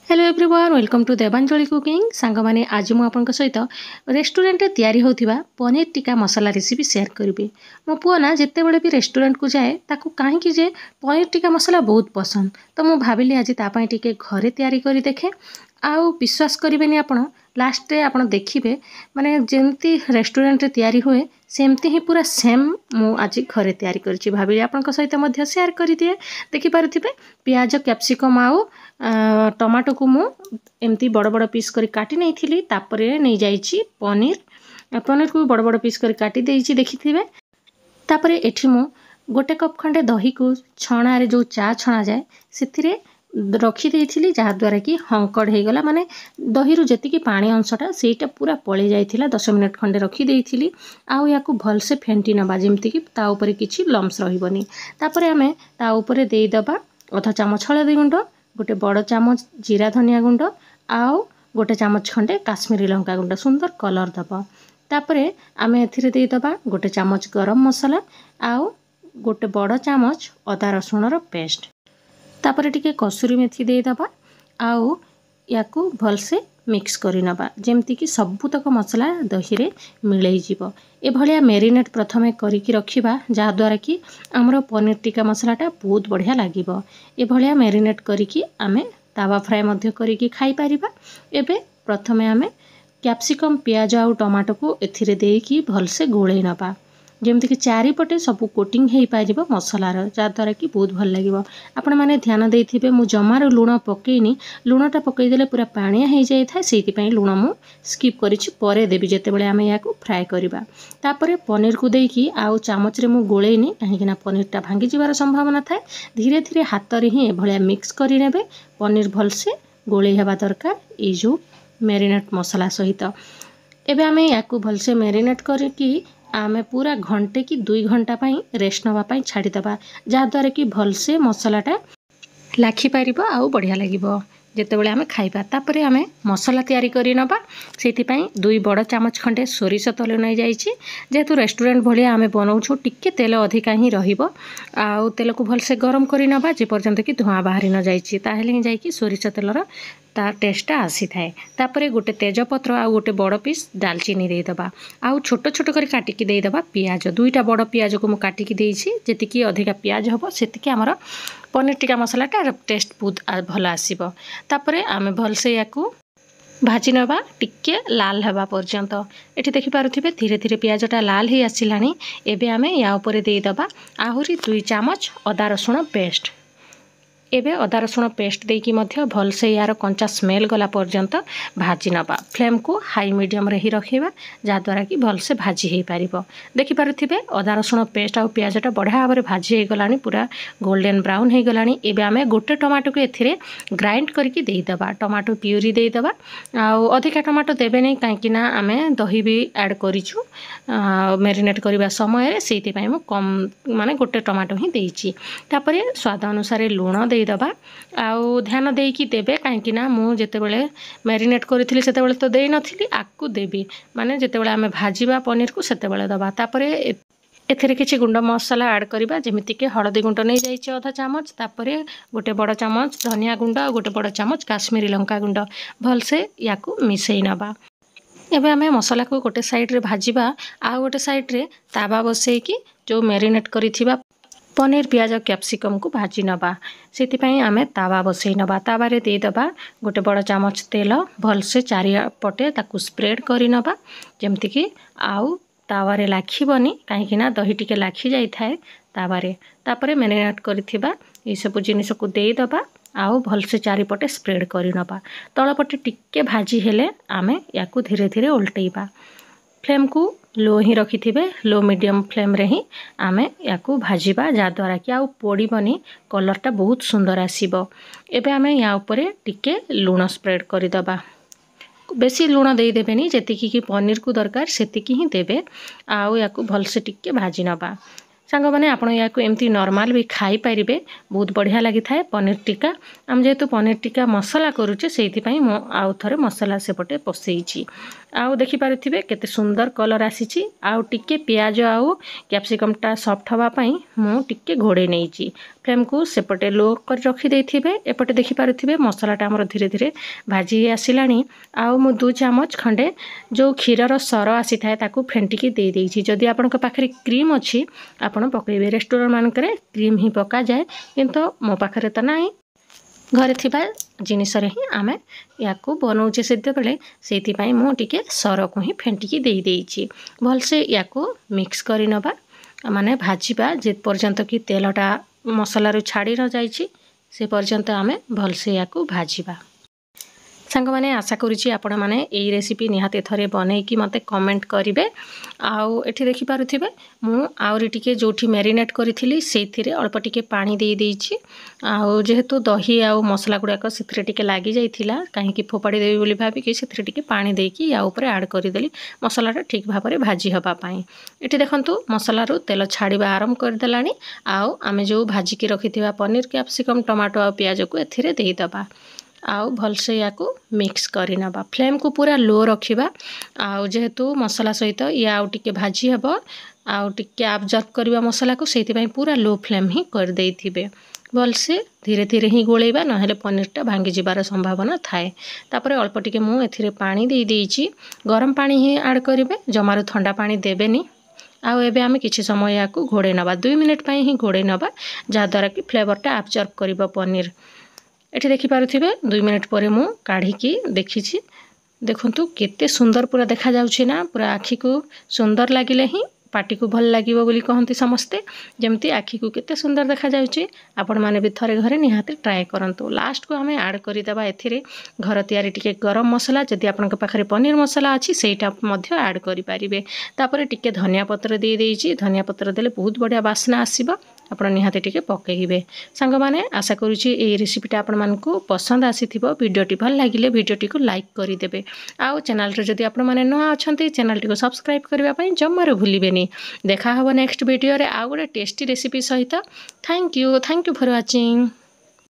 Hello everyone welcome to Devanjali cooking सांग माने आज मु आपन सहित रेस्टोरेंट रे तैयारी होथिबा पनीर टिक्का मसाला रेसिपी शेयर करिबी। मो पुआ ना जेते बेले भी रेस्टोरेंट को जाए ताकू काहे कि जे पनीर टिक्का मसाला बहुत पसंद, तो मु भाबिली आज ता पई टिके घरे तैयारी करी देखे। आउ विश्वास करिवेनी आपण लास्ट रे आपण देखिबे माने जेमती रेस्टोरेंट रे तैयारी हुए सेमती ही पूरा सेम मु आज घरे तैयारी करछि। भाबिली आपन सहित मध्य शेयर करि दिए। देखि पारुथिबे प्याज कैप्सिकम आउ टमाटो को मु एमती बड़ बड़ पीस करी काटी नहीं थी। तापरे नहीं जाइछि पनीर पनीर को बड़ बड़ पीस करी काटी देइछि देखिथिबे। तापरे एठी मु गोटे कप खंडे दही को छणा रे जो चा छणा जाए सेथिरे रखी देइथिली, जहा द्वारा कि हंकड़ हे गला माने दही रु जेति कि पानी अंशटा सेटा पूरा पळे जाइथिला। 10 मिनिट खंडे रखी देइथिली। आउ याकू भल से फेंटी नबा जेमति कि ता ऊपर किछि लम्स रहिबनी। तापरे हमें ता ऊपर देई दबा आधा चामच हळदी गुंड, गोटे बड़ चामच जीरा धनिया गुंड आउ गोटे चामच खंडे काश्मीरी लंका गुंड सुंदर कलर दबा। तापरे आमे एथिरे देई दबा गोटे चामच गरम मसाला आउ गोटे बड़ चामच अदा रसुण रो पेस्ट। तापरे टिके कसूरी मेथी देई दबा आउ याकू भल से मिक्स करी नबा जेमति कि सबुतक मसला दही रे मिलई जीवो। ए भलिया मेरिनेट प्रथमे करी कि रखिबा जहा द्वारा कि हमरो पनीर टिक्का मसलाटा बहुत बढ़िया लागिबो। ए भलिया मेरिनेट करी कि आमे तावा फ्राई मध्य करी कि खाई परिबा। एबे प्रथमे आमे कैप्सिकम प्याज आउ टमाटो को एथिरे देई कि भल से गोळेई नबा जेमति कि चारिपटे सब कोटिंग हेई पारिबो मसलार, जा द्वारा कि बहुत भल लागिबो। आपण माने ध्यान देइथिबे मु जमारो लूण पकेइनी, लूणटा पकेइ देले पूरा पानिया हेई जाय थाए, सेति पई लूण मु स्किप करिछि परे देबी जेते बेले आमे याकू फ्राई करिबा। तापरे पनीर को देई कि आउ चामच रे मु गोळेइनी काहे कि ना पनीरटा भांगी जिवार संभावना थाए। धीरे धीरे हाथ रे ही भलिया मिक्स करि नेबे। पनीर भल से गोळेइ हेबा दरकार ए जो मेरिनेट मसाला सहित। एबे आमे याकू भल से मेरिनेट करि कि आमे पूरा घंटे कि 2 घंटा पाई रेस्ट नवा पाई छाड़ी दबा, जहा द्वारा कि भल से मसालाटा लाखी पारिबो आउ बढ़िया लागिबो जेते बेले आमे खाइबा। तापरे आमे मसाला तैयारी करी नबा, सेति पई 2 बड़ चामच खंडे सोरिष तेल नै जाइछि। जेतु रेस्टोरेंट भलिया आमे बनाउछु टिके तेल अधिका ही रहिबो। आउ तेल को भल से गरम करी नबा जे पर्यंत कि धुआं बाहरी न जाइछि, ताहेले ही जाई कि सोरिष तेलर तार टेस्टा आसी थाए। तापरे गोटे तेजपत्र आउ गोटे बड़ पीस दालचीनी देई दबा आउ छोट छोट कर काटिकी देई दबा पियाज। 2टा बड़ पियाज को मु काटिकी देइछि, जेतिकी अधिका पियाज हबो सेतिकी हमर पनीर टिक्का मसालाटा टेस्ट बहुत भल आसीबो। तापरे आमे भल से याकू भाजी नबा टिके लाल हेबा पर्यंत। एठी देखि पारुथिबे धीरे धीरे पियाजटा लाल हे आसिलानी। एबे आमे या ऊपर देई दबा आहुरी 2 चामच अदा रसुण पेस्ट। एबे अदा रसुण पेस्ट देकी मध्य भल से यार कंचा स्मेल गला पर्यंत भाजी नबा। फ्लेम को हाई मीडियम रे ही रखिबा जा द्वारा कि भल से भाजी हे पारिबो। देखि पारुथिबे अदा रसुण पेस्ट आ पियाजटा बढ़िया भाबरे भाजी हे गलानी, पूरा गोल्डन ब्राउन हे गलानी। एबे आमे गोटे टमाटो को एथिरे ग्राइंड करके देई दबा, टमाटो प्यूरी देई दबा। आ अधिका टमाटो देबे नै काहे कि ना आमे दही भी ऐड करिछु मेरिनेट करबा समय रे, सेति पई मु कम माने गोटे टमाटो ही देइछि। तापरे स्वाद अनुसार लूण देई दबा आउ ध्यान देकी देबे काहे कि ना मु जेते बेले मेरिनेट करिथिली सेते बेले तो देई नथिली, आकु देबी माने जेते बेले आमे भाजीबा पनीर को सेते बेले दबा। तापरे एथिरे किछि गुंड मसाला ऐड करिबा जेमिति के हळदी गुंड नै जाइछि आधा चामच, तापरे गोटे बड़ चामच धनिया गुंड आ गोटे बड़ चामच काश्मीरी लंका गुंड भल से याकू मिसेई नबा। एबे आमे मसाला को गोटे साइड रे भाजीबा आ गोटे साइड रे तावा बसेई कि जो मेरिनेट करिथिबा पनीर प्याज और कैप्सिकम को भाजी नबा। सेति पई आमे तावा बसेई नबा। तावा रे देई दबा गोटे बड़ चामच तेल, भल से चारि पटे ताकू स्प्रेड करी नबा जेमति कि आउ तावा रे लाखिबनी काहे कि ना दही टिके लाखी जाई थाए तावा रे। तापरे मेरिनेट करिथिबा ए सब जिनिस को देई दबा आउ भल से चारिपटे स्प्रेड करी नबा। तळपटे टिके भाजी हेले आमे याकू धीरे धीरे उल्टेइबा। फ्लेम को लो ही रखिथिबे, लो मीडियम फ्लेम रे ही आमे याकू भाजीबा जा द्वारा कि आउ पोड़ीबनी, कलरटा बहुत सुंदर आसीबो। एबे आमे या ऊपर टिके लूण स्प्रेड करि दबा। बेसी लूण देई देबेनी, जेतिकी कि पनीर को दरकार सेतिकी ही देबे आउ याकू भल से टिके भाजी नबा। सांग माने आपण याकू एमती नॉर्मल भी खाई पारिबे, बहुत बढ़िया लागि थाए पनीर टिक्का। हम जेतु पनीर टिक्का मसाला करूचे सेति पई मो आउ थरे मसाला सेपटे पसेइची। आउ देखि पारुथिबे केते सुंदर कलर आसीची। आउ टिके प्याज आउ कैप्सिकम टा सॉफ्ट हवा पई मो टिके घोड़े नेइची। फ्लेम को सेपटे लो कर रखी देथिबे। एपटे देखि पारुथिबे मसलाटा हमर धीरे धीरे भाजी आसिलानी। आउ मु 2 चामच खंडे जो क्षीरर सर आसी थाए ताकू फेंटिकी दे देइछि। जदि आपनक पाखरे क्रीम अछि आपण पकइबे। रेस्टोरेंट मानकरे क्रीम ही पका जाए किंतु मो पाखरे त नाही। घरे थिबा जिनिस रे ही आमे याकू बनौचे सेते बेले सेति पई मु टिके सर को ही फेंटिकी दे देइछि। भलसे याकू मिक्स करि नबा माने भाजीबा जे पर्यंत कि तेलटा मसला रो छाड़ी न जाइछि से पर्यंत आमे भलसे याकू भाजीबा। सांग माने आशा करूची आपण माने एई रेसिपी निहाते थरे बनै कि मते कमेंट करिवे। आउ एठी देखि पारुथिबे मु आउरी टिके जोठी मैरिनेट करिथिली सेथिरे अल्प टिके पानी देई देइछि। आउ जेहेतु दही आउ मसला गुडा को सेथिरे टिके लागि जाइथिला काहे कि फोपाडी देबी बोली भाबी कि सेथिरे टिके पानी देकी या ऊपर ऐड करि देली मसलाटा ठीक भाबरे भाजी हबा पई। एठी देखंतु मसला रो तेल छाड़ीबा आरंभ कर देलानी। आउ आमे जो भाजी के रखिथिबा पनीर कैप्सिकम टमाटो आ प्याज को एथिरे देई दबा। आउ भलसे याकू मिक्स करि नबा। फ्लेम को पूरा लो रखिबा। आउ जेहेतु मसला सहित या आउ टिके भाजी हबो आउ टिके अब्जॉर्ब करबा मसला को सेति पई पूरा लो फ्लेम ही कर देइथिबे। भलसे धीरे धीरे ही गोळेबा नहेले पनीरटा भांगी जिबार संभावना थाए। तापरे अल्प टिके मु एथिरे पानी देई देइछि। गरम पानी ही ऐड करिवे जमारो ठंडा पानी देबेनी। आउ एबे आमे किछि समय याकू घोड़े नबा 2 मिनिट पई ही घोड़े नबा जा द्वारा कि फ्लेवरटा अब्जॉर्ब करिबो पनीर। एठी देखि पारुथिबे 2 मिनिट परे मु काढी की देखिछि। देखंतु केते सुंदर पूरा देखा जाउछि ना। पूरा आखी को सुंदर लागिले ही पाटी को भल लागिबो बोली कहंती समस्ते। जेमती आखी को केते सुंदर देखा जाउछि आपण माने भी थरे घरे निहाते ट्राई करंतु। लास्ट को हमें ऐड करि दबा एथिरे घर तयारी टिके गरम मसला। जदि आपनक पाखरे पनीर मसला अछि सेटा मध्य ऐड करि पारिबे। तापरे टिके धनिया पत्र दे देइछि। धनिया पत्र देले बहुत बढ़िया बास्ना आसीबो। आपण निहाते टिके पकेइबे। सांग माने आशा करूछि एई रेसिपीटा आपण मानकू पसंद आसीथिबो। वीडियोटी भल लागिले वीडियोटी को लाइक करि देबे। आउ चैनल रे जदि आपण माने नया अछंती चैनल टी को सब्सक्राइब करबा पई जम्मारो भूलिबेनी। देखा हबो नेक्स्ट वीडियो रे आ गोटे टेस्टी रेसिपी सहित। Thank you for watching.